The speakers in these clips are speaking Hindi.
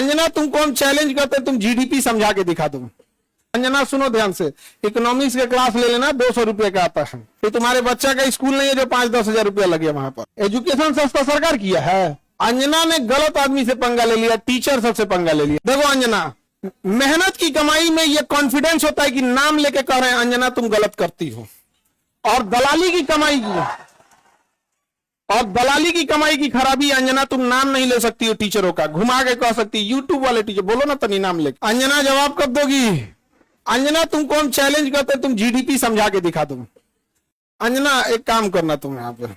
अंजना तुमको हम चैलेंज करते हैं, तुम जीडीपी समझा के दिखा दो। अंजना सुनो ध्यान से, इकोनॉमिक्स का क्लास ले लेना, 200 रुपए का आता है। तो तुम्हारे बच्चा का स्कूल नहीं है जो 5-10 हजार रुपया लगे वहां पर। एजुकेशन सस्ता सरकार किया है। अंजना ने गलत आदमी से पंगा ले लिया, टीचर सबसे पंगा ले लिया। देखो अंजना, मेहनत की कमाई में ये कॉन्फिडेंस होता है कि नाम लेके कह रहे हैं अंजना तुम गलत करती हो, और दलाली की कमाई की खराबी, अंजना तुम नाम नहीं ले सकती हो टीचरों का, घुमा के कह सकती यूट्यूब वाले टीचर, बोलो ना तनी नाम लेके। अंजना जवाब कब दोगी? अंजना तुमको हम चैलेंज करते हैं, तुम जीडीपी समझा के दिखा दो। अंजना एक काम करना, तुम यहाँ पे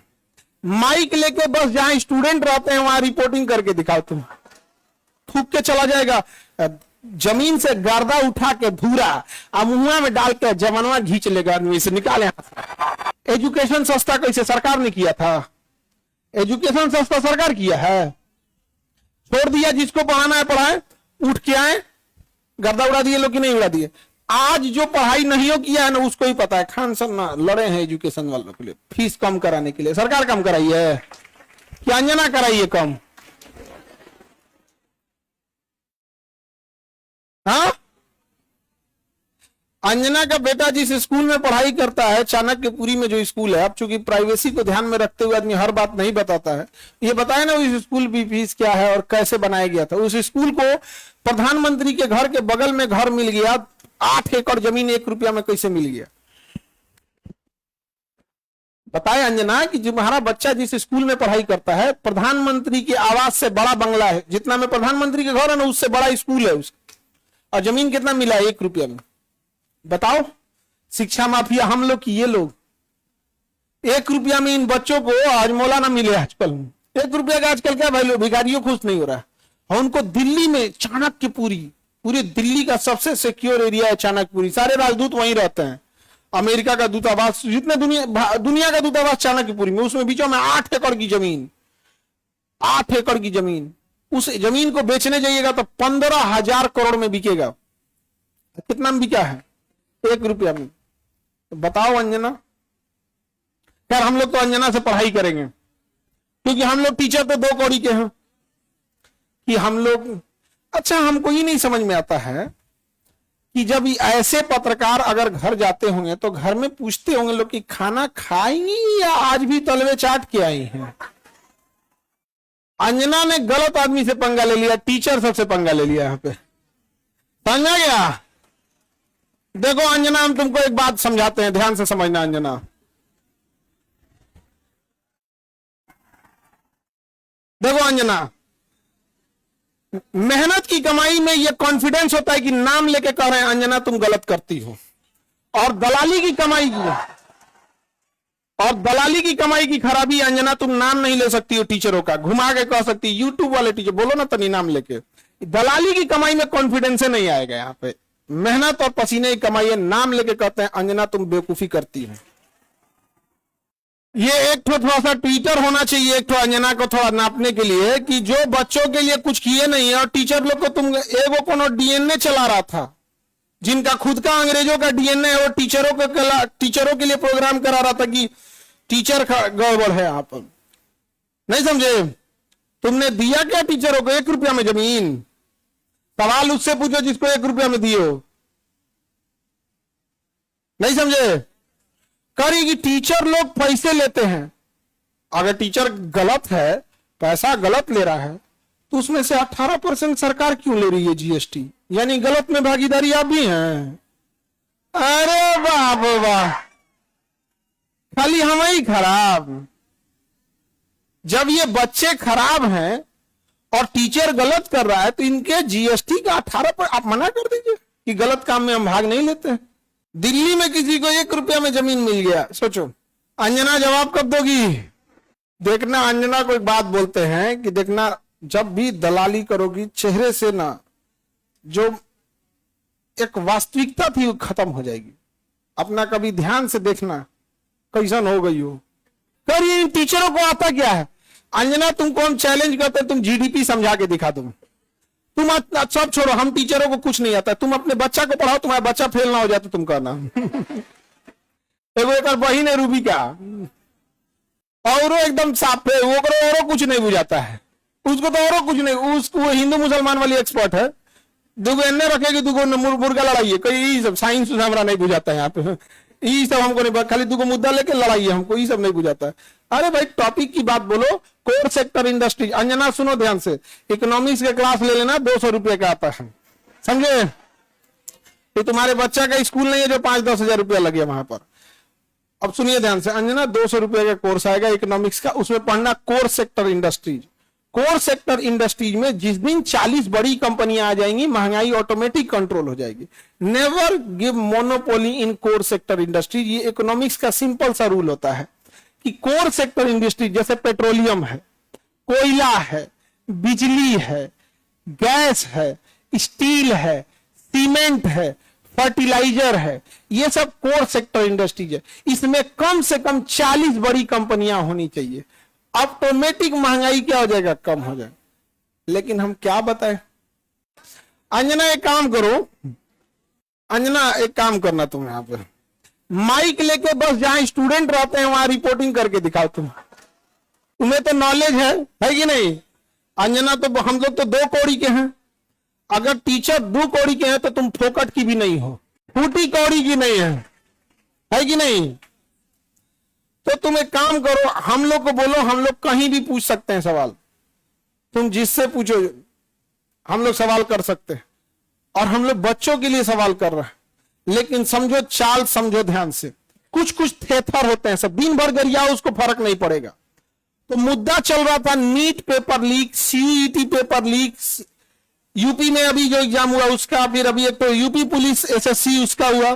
माइक लेके बस जहां स्टूडेंट रहते हैं वहां रिपोर्टिंग करके दिखाओ। तुम थूक के चला जाएगा, जमीन से गर्दा उठा के धूरा अब मुंह में डाल के जवानवा घींच लेगा आदमी से, निकाले। एजुकेशन सस्ता कैसे सरकार ने किया था? एजुकेशन सस्ता सरकार किया है। छोड़ दिया, जिसको पढ़ाना है पढ़ाए, उठ के आए, गर्दा उड़ा दिए लोग कि नहीं उड़ा दिए। आज जो पढ़ाई नहीं हो किया है ना उसको ही पता है। खान सर ना लड़े हैं एजुकेशन वालों के लिए, फीस कम कराने के लिए। सरकार कम कराई है क्या? अंजना कराई है कम? हाँ, अंजना का बेटा जिस स्कूल में पढ़ाई करता है, चाणक्यपुरी में जो स्कूल है, अब चूंकि प्राइवेसी को ध्यान में रखते हुए आदमी हर बात नहीं बताता है, ये बताया ना उस स्कूल की फीस क्या है और कैसे बनाया गया था। उस स्कूल को प्रधानमंत्री के घर के बगल में घर मिल गया, 8 एकड़ जमीन 1 रुपया में कैसे मिल गया? बताए अंजना कि तुम्हारा बच्चा जिस स्कूल में पढ़ाई करता है, प्रधानमंत्री के आवास से बड़ा बंगला है, जितना में प्रधानमंत्री के घर है ना उससे बड़ा स्कूल है उसका, और जमीन कितना मिला है? 1 रुपया में। बताओ, शिक्षा माफिया हम लोग की ये लोग 1 रुपया में इन बच्चों को आज मौला ना मिले। आजकल 1 रुपया का आजकल क्या वैल्यू? भिखारियों खुश नहीं हो रहा है। उनको दिल्ली में चाणक्यपुरी, पूरे दिल्ली का सबसे सिक्योर एरिया है चाणक्यपुरी, सारे राजदूत वहीं रहते हैं। अमेरिका का दूतावास, जितने दुनिया का दूतावास चाणक्यपुरी में, उसमें बीचों में 8 एकड़ की जमीन, 8 एकड़ की जमीन। उस जमीन को बेचने जाइएगा तो 15,000 करोड़ में बिकेगा। कितना में बिका है? 1 रुपया में। तो बताओ अंजना। खैर हम लोग तो अंजना से पढ़ाई करेंगे, क्योंकि हम लोग टीचर तो 2 कौड़ी के हैं कि हम लोग। अच्छा, हमको ये नहीं समझ में आता है कि जब ऐसे पत्रकार अगर घर जाते होंगे तो घर में पूछते होंगे लोग कि खाना खाएंगी या आज भी तलवे चाट के आई हैं। अंजना ने गलत आदमी से पंगा ले लिया, टीचर सबसे पंगा ले लिया यहां पे। समझा गया? देखो अंजना, हम तुमको एक बात समझाते हैं, ध्यान से समझना अंजना। देखो अंजना, मेहनत की कमाई में यह कॉन्फिडेंस होता है कि नाम लेके कह रहे हैं अंजना तुम गलत करती हो, और दलाली की कमाई की खराबी, अंजना तुम नाम नहीं ले सकती हो टीचरों का, घुमा के कह सकती यूट्यूब वाले टीचर, बोलो ना तनी नाम लेके। दलाली की कमाई में कॉन्फिडेंस नहीं आएगा। यहाँ पे मेहनत और पसीने की कमाई है, नाम लेके कहते हैं अंजना तुम बेवकूफी करती है। ये एक थोड़ा सा ट्विटर होना चाहिए एक अंजना को थोड़ा नापने के लिए कि जो बच्चों के लिए कुछ किए नहीं है, और टीचर लोग को तुम एगो कोनो डीएनए चला रहा था, जिनका खुद का अंग्रेजों का डीएनए है, वो टीचरों के लिए प्रोग्राम करा रहा था कि टीचर गड़बड़ है। आप नहीं समझे? तुमने दिया क्या टीचरों को? 1 रुपया में जमीन। सवाल उससे पूछो जिसको 1 रुपया में दिए हो। नहीं समझे? करेगी, टीचर लोग पैसे लेते हैं। अगर टीचर गलत है, पैसा गलत ले रहा है, तो उसमें से 18% सरकार क्यों ले रही है जीएसटी? यानी गलत में भागीदारी आप भी हैं। अरे बाप वाह, खाली हम ही खराब। जब ये बच्चे खराब हैं और टीचर गलत कर रहा है तो इनके जीएसटी का 18% आप मना कर दीजिए कि गलत काम में हम भाग नहीं लेते हैं। दिल्ली में किसी को 1 रुपया में जमीन मिल गया, सोचो। अंजना जवाब कब दोगी? देखना, अंजना को एक बात बोलते हैं कि देखना, जब भी दलाली करोगी चेहरे से ना जो एक वास्तविकता थी वो खत्म हो जाएगी। अपना कभी ध्यान से देखना कैसन हो गई हो। करिए, इन टीचरों को आता क्या है? अंजना तुमको हम चैलेंज करते हैं, तुम जीडीपी समझा के दिखा दो। तुम सब छोड़ो, हम टीचरों को कुछ नहीं आता, तुम अपने बच्चा को पढ़ाओ, तुम्हारा बच्चा फेल ना हो जाए तो तुम कहना। एक बहिन है रूबी का, और एकदम साफ है, वो कुछ नहीं बुझाता है। उसको तो और कुछ नहीं, उसको हिंदू मुसलमान वाली एक्सपर्ट है, दुगो एन्ने रखेगी, दुगो मुर्गा लड़ाई, कोई सब साइंस हमारा नहीं बुझाता है यहाँ पे, ये सब हमको नहीं, खाली दुगो मुद्दा लेके लड़ाई है, हमको ये सब नहीं बुझाता है। अरे भाई टॉपिक की बात बोलो। कोर सेक्टर इंडस्ट्री, अंजना सुनो ध्यान से, इकोनॉमिक्स के क्लास ले लेना, 200 रुपये का आता है, समझे? ये तुम्हारे बच्चा का स्कूल नहीं है जो 5-10 हजार रुपया लगे वहां पर। अब सुनिए ध्यान से अंजना, 200 रुपये का कोर्स आएगा इकोनॉमिक्स का, उसमें पढ़ना core sector industries. Core sector industries में जिस दिन 40 बड़ी कंपनियां आ जाएंगी, महंगाई ऑटोमेटिक कंट्रोल हो जाएगी। नेवर गिव मोनोपोली इन कोर सेक्टर इंडस्ट्रीज। ये इकोनॉमिक्स का सिंपल सा रूल होता है कि कोर सेक्टर इंडस्ट्री जैसे पेट्रोलियम है, कोयला है, बिजली है, गैस है, स्टील है, सीमेंट है, फर्टिलाइजर है, ये सब कोर सेक्टर इंडस्ट्रीज है। इसमें कम से कम 40 बड़ी कंपनियां होनी चाहिए, ऑटोमेटिक महंगाई क्या हो जाएगा, कम हो जाएगा। लेकिन हम क्या बताएं? अंजना एक काम करो, अंजना एक काम करना, तुम यहां पे माइक लेके बस जहां स्टूडेंट रहते हैं वहां रिपोर्टिंग करके दिखाओ। तुम्हें तो नॉलेज है कि नहीं? अंजना तो हम लोग तो 2 कौड़ी के हैं, अगर टीचर 2 कौड़ी के हैं तो तुम फोकट की भी नहीं हो, फूटी कौड़ी की नहीं है कि नहीं? तो तुम एक काम करो, हम लोग को बोलो, हम लोग कहीं भी पूछ सकते हैं सवाल, तुम जिससे पूछो हम लोग सवाल कर सकते हैं, और हम लोग बच्चों के लिए सवाल कर रहे हैं। लेकिन समझो चाल, समझो ध्यान से, कुछ कुछ थेथर होते हैं, सब दिन भर गरियाओ उसको फर्क नहीं पड़ेगा। तो मुद्दा चल रहा था NEET paper leak, CET paper leak, UP में अभी जो एग्जाम हुआ उसका, फिर अभी एक तो यूपी पुलिस एसएससी उसका हुआ।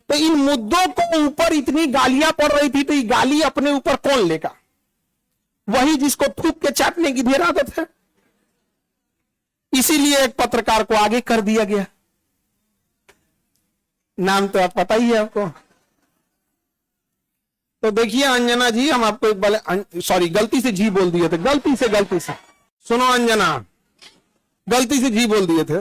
तो इन मुद्दों को ऊपर इतनी गालियां पड़ रही थी, तो ये गाली अपने ऊपर कौन लेगा? वही जिसको थूक के चाटने की ढेर आदत है। इसीलिए एक पत्रकार को आगे कर दिया गया, नाम तो आप पता ही है आपको। तो देखिए अंजना जी, हम आपको एक बार, सॉरी गलती से जी बोल दिए थे, गलती से सुनो अंजना, गलती से जी बोल दिए थे।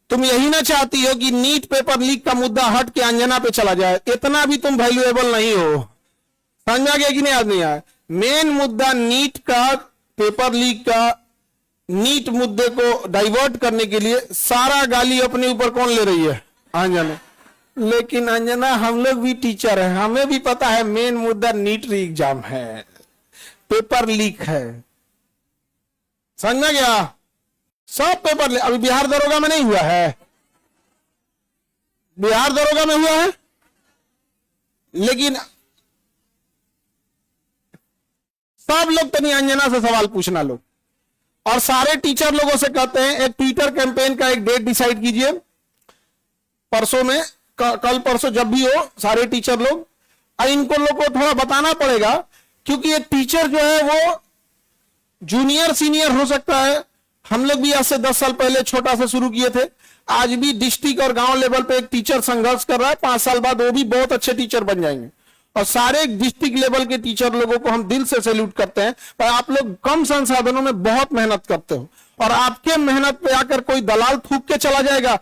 तुम यही ना चाहती हो कि नीट पेपर लीक का मुद्दा हट के अंजना पे चला जाए? इतना भी तुम वैल्यूएबल नहीं हो, समझा गया कि नहीं? आज नहीं आया। मेन मुद्दा नीट का, पेपर लीक का, नीट मुद्दे को डाइवर्ट करने के लिए सारा गाली अपने ऊपर कौन ले रही है? अंजना। लेकिन अंजना हम लोग भी टीचर हैं, हमें भी पता है मेन मुद्दा नीट री एग्जाम है, पेपर लीक है, समझा गया? सब पेपर अभी बिहार दरोगा में नहीं हुआ है, बिहार दरोगा में हुआ है, लेकिन सब लोग तो नहीं, अंजना से सवाल पूछना लोग, और सारे टीचर लोगों से कहते हैं एक ट्विटर कैंपेन का एक डेट डिसाइड कीजिए, परसों में, कल परसों जब भी हो, सारे टीचर लोग, इनको लोग को थोड़ा बताना पड़ेगा, क्योंकि एक टीचर जो है वो जूनियर सीनियर हो सकता है। हम लोग भी आज से 10 साल पहले छोटा से शुरू किए थे, आज भी डिस्ट्रिक्ट और गांव लेवल पे एक टीचर संघर्ष कर रहा है, 5 साल बाद वो भी बहुत अच्छे टीचर बन जाएंगे। और सारे डिस्ट्रिक्ट लेवल के टीचर लोगों को हम दिल से सैल्यूट करते हैं, पर आप लोग कम संसाधनों में बहुत मेहनत करते हो, और आपके मेहनत पे आकर कोई दलाल थूक के चला जाएगा,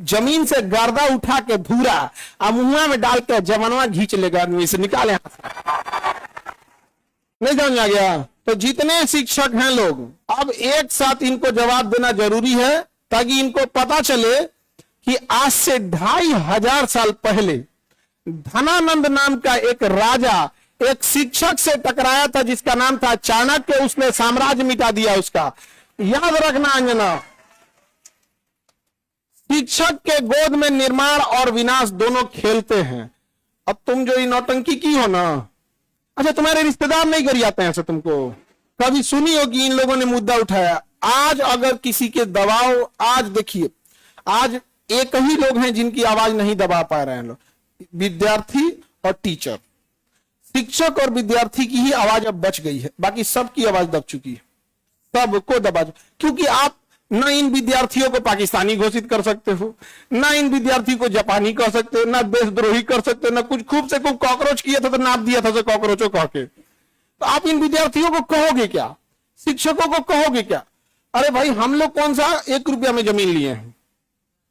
जमीन से गर्दा उठा के धूरा मुंह में डाल के जवानवा घींच लेगा, आदमी से निकाले, नहीं समझ आ गया? तो जितने शिक्षक हैं लोग, अब एक साथ इनको जवाब देना जरूरी है, ताकि इनको पता चले कि आज से 2500 साल पहले धनानंद नाम का एक राजा एक शिक्षक से टकराया था जिसका नाम था चाणक्य, उसने साम्राज्य मिटा दिया उसका। याद रखना अंजना, शिक्षक के गोद में निर्माण और विनाश दोनों खेलते हैं। अब तुम जो नौटंकी की हो ना, अच्छा तुम्हारे रिश्तेदार नहीं करी आते हैं, तुमको कभी सुनी हो कि इन लोगों ने मुद्दा उठाया? आज अगर किसी के दबाव, आज देखिए, आज एक ही लोग हैं जिनकी आवाज नहीं दबा पा रहे हैं लोग, विद्यार्थी और टीचर। शिक्षक और विद्यार्थी की ही आवाज अब बच गई है, बाकी सबकी आवाज दब चुकी है, सबको दबा, क्योंकि आप ना इन विद्यार्थियों को पाकिस्तानी घोषित कर सकते हो, ना इन विद्यार्थी को जापानी कर सकते हो, ना देशद्रोही कर सकते हो, ना कुछ खूब से खूब कॉकरोच किया था तो नाप दिया था कॉकरोचो कह के। तो आप इन विद्यार्थियों को कहोगे क्या? शिक्षकों को कहोगे क्या? अरे भाई हम लोग कौन सा 1 रुपया में जमीन लिए हैं?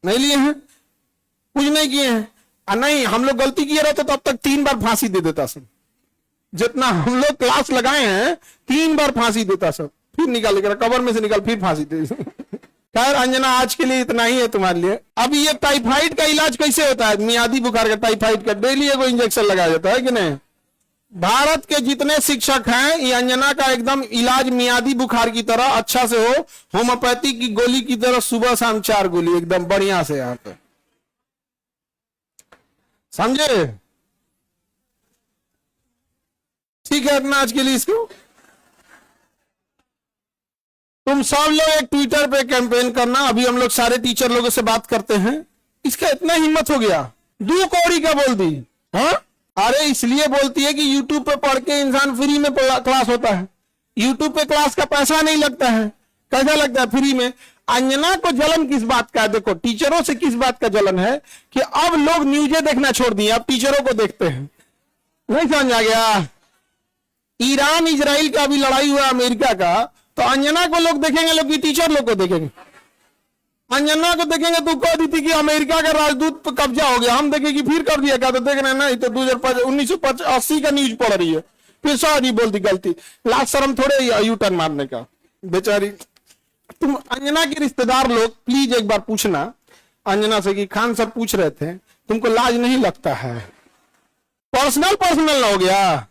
नहीं लिए हैं, कुछ नहीं किए हैं। नहीं, हम लोग गलती किए रहते तो अब तक 3 बार फांसी दे देता सब, जितना हम लोग क्लास लगाए हैं 3 बार फांसी देता सब, फिर निकाल कर कबर में से निकाल फिर फांसी दे। खैर अंजना आज के लिए इतना ही है तुम्हारे लिए। अब ये टाइफाइड का इलाज कैसे होता है? मियादी बुखार का, टाइफाइड का डेली एगो इंजेक्शन लगाया जाता है कि नहीं? भारत के जितने शिक्षक हैं ये अंजना का एकदम इलाज मियादी बुखार की तरह अच्छा से हो, होम्योपैथी की गोली की तरह सुबह शाम 4 गोली एकदम बढ़िया से यहाँ पे, समझे? ठीक है अपना आज के लिए इसको तुम सब लोग एक ट्विटर पे कैंपेन करना। अभी हम लोग सारे टीचर लोगों से बात करते हैं। इसका इतना हिम्मत हो गया, 2 कौड़ी का बोल दी। हाँ अरे इसलिए बोलती है कि यूट्यूब पे पढ़ के इंसान फ्री में क्लास होता है। यूट्यूब पे क्लास का पैसा नहीं लगता है, कैसा लगता है? फ्री में। अंजना को जलन किस बात का है? देखो टीचरों से किस बात का जलन है कि अब लोग न्यूज़ें देखना छोड़ दिए, अब टीचरों को देखते हैं। नहीं समझ आ गया? ईरान इजराइल का अभी लड़ाई हुआ अमेरिका का, तो अंजना को लोग देखेंगे, लोग की टीचर लोग को देखेंगे। अंजना को देखेंगे तो कह दी थी कि अमेरिका का राजदूत पर कब्जा हो गया, हम देखेंगे फिर कर दिया क्या? तो देख रहे हैं ना, तो 1980 का न्यूज पढ़ रही है, फिर सॉरी बोलती गलती। लास्ट शर्म थोड़े यू टर्न मारने का बेचारी। तुम अंजना के रिश्तेदार लोग प्लीज एक बार पूछना अंजना से कि खान सर पूछ रहे थे तुमको लाज नहीं लगता है? पर्सनल हो गया।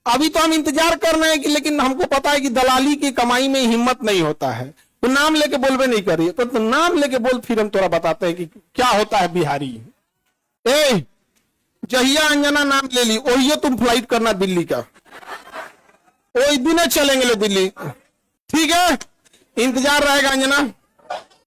अभी तो हम इंतजार कर रहे हैं कि, लेकिन हमको पता है कि दलाली की कमाई में हिम्मत नहीं होता है। तो नाम लेके बोलबे नहीं करिए, तो नाम लेके बोल, फिर हम थोड़ा बताते हैं कि क्या होता है बिहारी। ए जहिया अंजना नाम ले ली वही तुम फ्लाइट करना दिल्ली का, वही दिन चलेंगे लो दिल्ली। ठीक है इंतजार रहेगा अंजना।